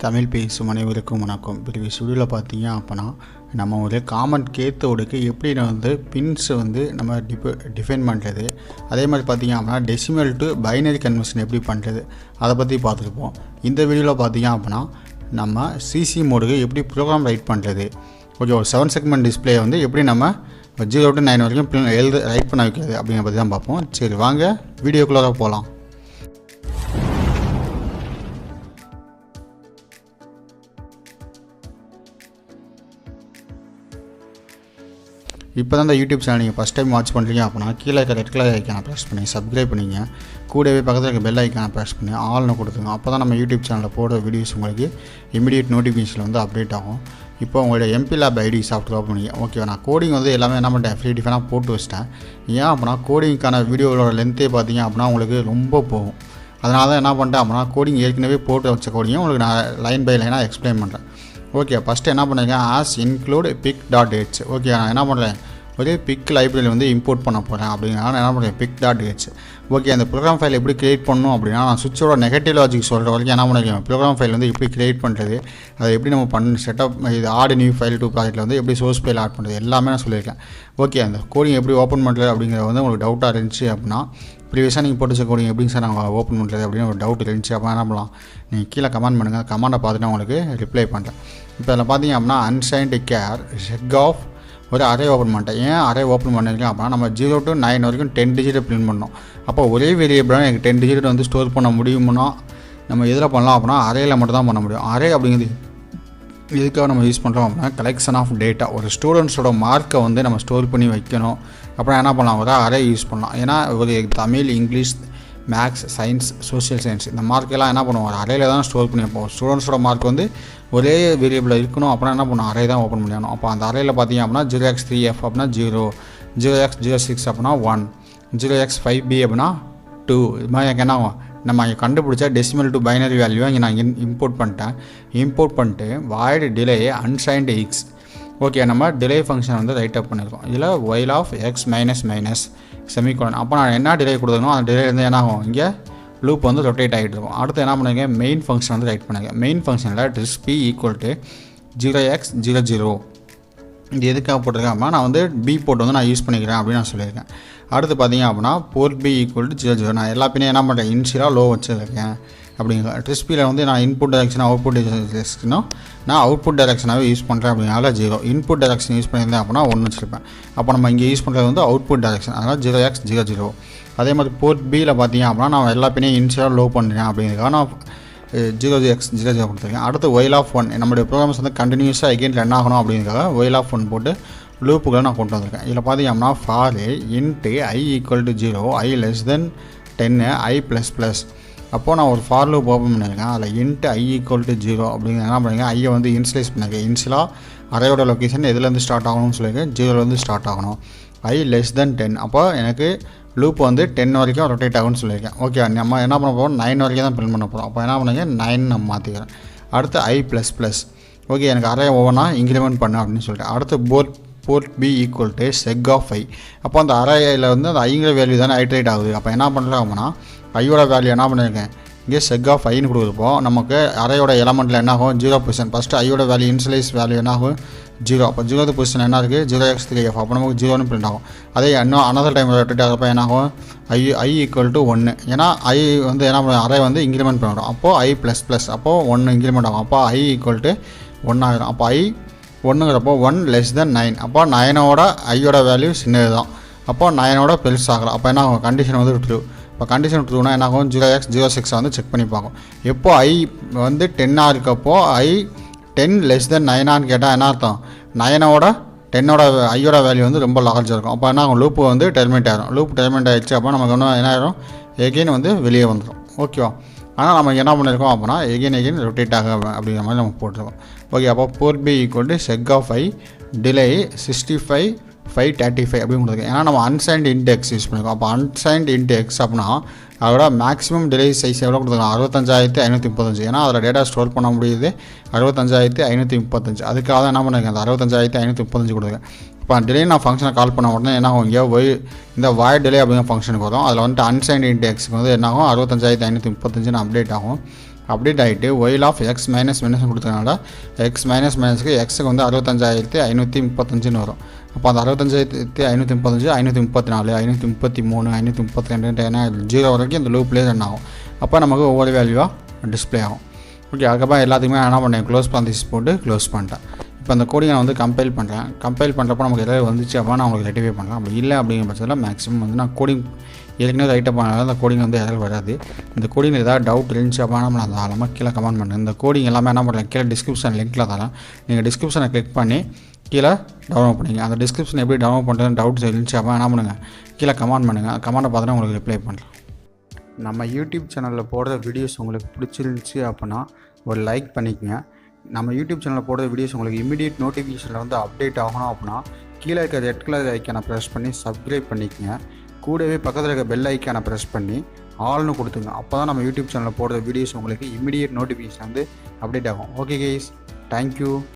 தமிழ் பேசும் அனைவருக்கும் வணக்கம். ப்ரீவியஸ் வீடியோவில் பார்த்தீங்க அப்படின்னா நம்ம ஒரு காமன் கேத்தோடுக்கு எப்படி வந்து பின்ஸ் வந்து நம்ம டிஃபைன் பண்ணுறது, அதே மாதிரி பார்த்தீங்க அப்படின்னா டெசிமல் டு பைனரி கன்வர்ஷன் எப்படி பண்ணுறது அதை பற்றி பார்த்துருப்போம். இந்த வீடியோவில் பார்த்தீங்க அப்படின்னா நம்ம சிசி மோடுக்கு எப்படி ப்ரோக்ராம் ரைட் பண்ணுறது, கொஞ்சம் ஒரு 7 செக்மெண்ட் டிஸ்பிளே வந்து எப்படி நம்ம 0 to 9 வரைக்கும் ரைட் பண்ண வைக்கிறது அப்படிங்கிற பற்றி தான் பார்ப்போம். சரி வாங்க வீடியோக்குள்ளே போகலாம். இப்போ தான் இந்த யூடியூப் சேனல் நீங்கள் ஃபஸ்ட் டைம் வாட்ச் பண்ணுறீங்க அப்படின்னா கீழே இருக்க ரெட் கலர் ஐக்கானை ப்ரெஸ் பண்ணி சப்ஸ்கிரைப் பண்ணிங்க. கூடவே பக்கத்தில் இருக்க பெல் ஐக்கானை ப்ரெஸ் பண்ணி ஆல்னு கொடுத்துங்க. அப்போ தான் நம்ம யூடியூப் சேனலில் போடுற வீடியோஸ் உங்களுக்கு இமீடியட் நோட்டிஃபிகேஷன் வந்து அப்டேட் ஆகும். இப்போ உங்களுடைய MP Lab ID software open பண்ணிங்க. ஓகே, நான் கோடிங் வந்து எல்லாமே என்ன பண்ணிட்டேன், ஃப்ரீ டிஃபைனாக போட்டு வச்சிட்டேன். ஏன் அப்படின்னா கோடிங்க்கான வீடியோவோட லென்த்தே பார்த்தீங்க அப்படின்னா உங்களுக்கு ரொம்ப போகும். அதனால தான் என்ன பண்ணிட்டேன் அப்படின்னா கோடிங் ஏற்கனவே போட்டு வச்ச கோடிங்கை உங்களுக்கு நான் லைன் பை லைனாக எக்ஸ்பிளைன் பண்ணுறேன். ஓகே, ஃபஸ்ட்டு என்ன பண்ணுறேன், ஆஸ் இன்க்ளூட் PIC.h. ஓகே, நான் என்ன பண்ணுறேன், ஒரு PIC லைப்ரரி வந்து இம்போர்ட் பண்ண போகிறேன் அப்படிங்கிறனால நான் என்ன பண்ணுறேன் PIC.h. ஓகே, அந்த ப்ரோக்ராம் ஃபைல் எப்படி க்ரியேட் பண்ணணும் அப்படின்னா நான் சுவிட்சோட நெகட்டிவ் லாஜிக் சொல்கிற வரைக்கும் என்ன பண்ணிருக்கேன், ப்ரோக்ராம் ஃபைல் வந்து எப்படி க்ரியேட் பண்ணுறது, அதை எப்படி நம்ம செட்டப், இது ஆட் நியூ ஃபைல் டூ ப்ராஜெக்ட்டில் வந்து எப்படி சோர்ஸ் ஃபைல் ஆட் பண்ணுறது எல்லாமே நான் சொல்லியிருக்கேன். ஓகே, அந்த கோடிங் எப்படி ஓப்பன் பண்ணுறது அப்படிங்கிறது வந்து உங்களுக்கு டவுட்டாக இருந்துச்சு அப்படின்னா, ப்ரீவியஸாக நீங்கள் போட்டு வச்ச கோடிங் எப்படிங்க சார் நாங்கள் ஓப்பன் பண்ணுறது அப்படின்னு ஒரு டவுட் இருந்துச்சு அப்படின்னா என்ன பண்ணலாம், நீங்கள் கீழே கமெண்ட் பண்ணுங்கள். கமெண்டை பார்த்துட்டு உங்களுக்கு ரிப்ளை பண்ணுறேன். இப்போ அதில் பார்த்தீங்க அப்படின்னா அன்சைன்டு கேர் செக் ஆஃப் ஒரு அரே ஓப்பன் பண்ணிட்டேன். ஏன் அரே ஓப்பன் பண்ணியிருக்கேன் அப்படின்னா நம்ம 0 to 9 வரைக்கும் 10 டிஜிட்டை பிரிண்ட் பண்ணோம். அப்போ ஒரே வேரியபிளாக எனக்கு 10 டிஜிட் வந்து ஸ்டோர் பண்ண முடியும்னா நம்ம எதில் பண்ணலாம் அப்படின்னா அரேயில் மட்டும் தான் பண்ண முடியும். அரே அப்படிங்கிறது இதுக்காக நம்ம யூஸ் பண்ணுறோம் அப்படின்னா கலெக்ஷன் ஆஃப் டேட்டா, ஒரு ஸ்டூடெண்ட்ஸோட மார்க்கை வந்து நம்ம ஸ்டோர் பண்ணி வைக்கணும். அப்புறம் என்ன பண்ணலாம், ஒரு அரே யூஸ் பண்ணலாம். ஏன்னா ஒரு Tamil, English, maths, science, social science இந்த மார்க்கெல்லாம் என்ன பண்ணுவோம், ஒரு அறையில் தான் ஸ்டோர் பண்ணி வைப்போம். ஸ்டூடெண்ட்ஸோட மார்க் வந்து ஒரே வேரியபிளில் இருக்கணும். அப்புறம் என்ன பண்ணுவோம், அரே தான் ஓப்பன் பண்ணிடணும். அப்போ அந்த அறையில் பார்த்தீங்க அப்படின்னா 0x3f அப்படின்னா 0, 0x06 அப்படின்னா 1, 0x5b அப்படின்னா 2. இது மாதிரி எனக்கு என்ன ஆகும், நம்ம இங்கே கண்டுபிடிச்சா டெசிமல் டு பைனரி வேல்யூ இங்கே நான் இம்போர்ட் பண்ணிட்டேன். இம்போர்ட் பண்ணிட்டு void delay unsigned x. Okay, நம்ம டிலே ஃபங்க்ஷன் வந்து ரைட் அப் பண்ணியிருக்கோம். இதில் while of x minus minus semicolon. அப்போ நான் என்ன டிலே கொடுத்துருக்கணும் அந்த டிலே இருந்து என்ன ஆகும், இங்கே லூப் வந்து ரொட்டேட் ஆகிட்டு இருக்கும். அடுத்து என்ன பண்ணுங்க, மெயின் ஃபங்க்ஷன் வந்து ரைட் பண்ணுங்க. மெயின் ஃபங்க்ஷனில் டிஸ்பி ஈக்குவல் டு 0x00. இது எதுக்காக போட்டிருக்கேன் அப்படின்னா நான் வந்து பி போர்ட் வந்து நான் யூஸ் பண்ணிக்கிறேன் அப்படின்னு நான் சொல்லியிருக்கேன். அடுத்து பார்த்தீங்க அப்படின்னா போர்ட் பி ஈக்குவல் டு 00. நான் எல்லா பின்னே என்ன பண்ணுறேன், இன்ஷியலாக லோ வச்சுருக்கேன் அப்படிங்கிற டிஸ்பியில் வந்து நான் இன்புட் டைரக்ஷனாக அவுட்புட் டைரக்ஷனோ நான் அவுட்புட் டைரக்ஷனாகவே யூஸ் பண்ணுறேன் அப்படிங்கிறனால 0. இன்புட் டைரக்ஷன் யூஸ் பண்ணியிருந்தேன் அப்படின்னா 1 வச்சுருப்பேன். அப்போ நம்ம இங்கே யூஸ் பண்ணுறது வந்து அவுட்புட் டைரக்ஷன், அதனால் 0x00. அதே மாதிரி போர்ட் பியில் பார்த்தீங்க அப்படின்னா நான் எல்லா பின்னே இன்ஷியலாக லோ பண்ணுறேன் அப்படிங்கிறதுக்காக நான் 0x00 கொடுத்துருக்கேன். அடுத்து ஒயில் ஆஃப் 1, நம்மளுடைய ப்ரோக்ராம்ஸ் வந்து கண்டினியூஸாக எகெயின் ரன் ஆகணும் அப்படிங்கிறதுக்காக ஒயில் ஆஃப் 1 போட்டு லூப்புகளை நான் கொண்டு வந்திருக்கேன். இதில் பார்த்தீங்க அப்படின்னா for into i equal to 0, i less than 10, i plus plus. அப்போது நான் ஒரு ஃபார் லூப் ஓப்பன் பண்ணியிருக்கேன். அதில் இன்ட்டு i ஈக்குவல் டு 0 அப்படிங்கிற என்ன பண்ணுறீங்க, ஐயை வந்து இன்ஸ்லைஸ் பண்ணியிருக்கேன். இன்ஷியலாக அரையோட லொக்கேஷன் எதுலேருந்து ஸ்டார்ட் ஆகணும்னு சொல்லியிருக்கேன், 0லேருந்து ஸ்டார்ட் ஆகணும். i லெஸ் தென் 10, அப்போ எனக்கு லூப் வந்து 10 வரைக்கும் ரொட்டேட் ஆகும்னு சொல்லியிருக்கேன். ஓகே, நம்ம என்ன பண்ண போகிறோம், 9 வரைக்கும் தான் பிரிண்ட் பண்ண போகிறோம். அப்போ என்ன பண்ணுங்க, 9 நம்ம மாற்றிக்கிறேன். அடுத்து i ப்ளஸ் ப்ளஸ். ஓகே, எனக்கு அரே ஒவ்வொன்றா இன்க்ரிமெண்ட் பண்ணு அப்படின்னு சொல்லிட்டு. அடுத்து port B equal to check of i. அப்போ அந்த அரையில் வந்து அந்த ஐங்கிற வேல்யூ தானே ஐட்ரேட் ஆகுது. அப்போ என்ன பண்ணுறேன் அப்படின்னா ஐயோட வேல்யூ என்ன பண்ணியிருக்கேன், இங்கே செக் ஆஃப் ஐன்னு கொடுக்குறப்போ நமக்கு அரையோட எலமெண்ட்டில் என்ன ஆகும், 0%. ஃபஸ்ட்டு ஐயோட வேல்யூ இன்ஷியலைஸ் வேல்யூ என்ன ஆகும் 0. அப்போ 0th பொசிஷன் என்ன இருக்குது, 0x3f. அப்போ நமக்கு 0ன்னு பிரிண்ட் ஆகும். அதே இன்னும் அனதர் டைம் ரொட்டேட் ஆகிறப்ப என்ன ஆகும், i ஈக்குவல் டு 1. ஏன்னா i வந்து என்ன பண்ணுவோம், அரை வந்து இன்க்ரிமெண்ட் பண்ணிடும். அப்போது i ப்ளஸ் ப்ளஸ், அப்போது 1 இன்க்ரிமெண்ட் ஆகும். அப்போ i ஈக்குவல் டு 1 ஆகிடும். அப்போ i 1ங்கிறப்போ 1 லெஸ் தென் 9. அப்போ 9ஓட ஐயோட வேல்யூ சின்னது தான். அப்போ 9ஓட பெருசு ஆகலாம். அப்போ என்ன ஆகும், கண்டிஷன் வந்து ட்ரூ. இப்போ கண்டிஷன் ட்ரூனா என்ன ஆகும், 0x06 வந்து செக் பண்ணி பார்க்கும். எப்போ i வந்து 10 இருக்கப்போ i 10 லெஸ் தென் 9 கேட்டால் என்ன அர்த்தம், 9ஓட 10ஓட ஐயோட வேல்யூ வந்து ரொம்ப லார்ஜாக இருக்கும். அப்போ என்ன ஆகும், லூப்பு வந்து டெர்மினேட் ஆகிடும். லூப் டெர்மினேட் ஆகிடுச்சு அப்போ நமக்கு வந்து என்ன ஆகிடும், எகெயின் வந்து வெளியே வந்துடும். ஓகேவா, ஆனால் நம்ம என்ன பண்ணியிருக்கோம் அப்படின்னா எகெயின் ரொட்டேட் ஆக அப்படிங்கிற மாதிரி நம்ம போட்டிருக்கோம். ஓகே, அப்போ port B equal to check of i delay 65,535 அப்படின்னு கொடுத்துருக்கேன். ஏன்னா நம்ம அன்சைன்டு இன்டெக்ஸ் யூஸ் பண்ணியிருக்கோம். அப்போ அன்சைன்டு இன்டெக்ஸ் அப்படின்னா அதோட மேக்ஸிமம் டிலே சைஸ் எவ்வளோ கொடுத்துருக்கோம், 65,535. ஏன்னா அதில் டேட்டா ஸ்டோர் பண்ண முடியுது 65,535. அதுக்காக தான் என்ன பண்ணியிருக்கேன், அந்த 65,535 கொடுத்துருக்கேன். இப்போ டிலே நான் ஃபங்க்ஷனை கால் பண்ண உடனே என்ன ஆகும், இங்கே இந்த வாய்ட் டிலே அப்படிங்கிற ஃபங்க்ஷனுக்கு வரும். அதில் வந்துட்டு அன்சைன்டு இன்டெக்ஸுக்கு வந்து என்ன ஆகும், 65,535 அப்டேட் ஆகும். அப்டேட் ஆகிட்டு while of x minus minus கொடுத்ததுனால எக்ஸ் மைனஸ் மைனஸ்க்கு எக்ஸுக்கு வந்து 65,535 வரும். அப்போ அந்த 65,535 534 533 532 ஏன்னா 0 வரைக்கும் அந்த லூப்லேயே ரன் ஆகும். அப்போ நமக்கு ஒவ்வொரு வேல்யூவாக டிஸ்பிளே ஆகும். ஓகே, அதுக்கப்புறம் எல்லாத்துக்குமே என்ன பண்ணேன், க்ளோஸ் பாந்திஸ் போட்டு க்ளோஸ் பண்ணிட்டேன். இப்போ அந்த கோடிங்கை நான் வந்து கம்பைல் பண்ணுறேன். கம்பைல் பண்ணுறப்போ நமக்கு எதாவது வந்துச்சு அப்படின்னா நான் உங்களுக்கு ரெட்டிஃபை பண்ணலாம். அப்படி இல்லை அப்படிங்கிற பட்சத்தில் மேக்ஸிமம் வந்து நான் கோடிங் ஏற்கனவே ரைட்டாக பண்ணாலும் அந்த கோடிங் வந்து எதாவது வராது. இந்த கோடிங் ஏதாவது டவுட் இருந்துச்சு அப்படின்னா நம்ம அந்த ஆழமாக கீழே கமெண்ட் பண்ணுறேன். இந்த கோடிங் எல்லாமே என்ன பண்ணுறேன், கீழே டிஸ்கிரிப்ஷன் லிங்க்கில் தரேன். நீங்கள் டிஸ்கிரிப்ஷனை கிளிக் பண்ணி கீழே டவுன்லோட் பண்ணிங்க. அந்த டிஸ்கிரிப்ஷன் எப்படி டவுன்லோட் பண்ணுறதுன்னு டவுட்ஸ் இருந்துச்சு அப்படின்னா என்ன பண்ணுங்கள், கீழே கமெண்ட் பண்ணுங்கள். கமெண்ட்டை பார்த்துட்டு உங்களுக்கு ரிப்ளை பண்ணுறேன். நம்ம யூடியூப் சேனலில் போடுற வீடியோஸ் உங்களுக்கு பிடிச்சிருந்துச்சி அப்படின்னா ஒரு லைக் பண்ணிக்கங்க. நம்ம யூடியூப் சேனலில் போடுற வீடியோஸ் உங்களுக்கு இமீடியட் நோட்டிஃபிகேஷனில் வந்து அப்டேட் ஆகணும் அப்படின்னா கீழே இருக்க ரெட் கலர் ஐக்கானை ப்ரெஸ் பண்ணி சப்ஸ்கிரைப் பண்ணிக்கங்க. கூடவே பக்கத்தில் இருக்க பெல் ஐக்கானை ப்ரெஸ் பண்ணி ஆல்னு கொடுத்துங்க. அப்போ தான் நம்ம யூடியூப் சேனலில் போடுற வீடியோஸ் உங்களுக்கு இமீடியட் நோட்டிஃபிகேஷன் வந்து அப்டேட் ஆகும். Okay guys, thank you.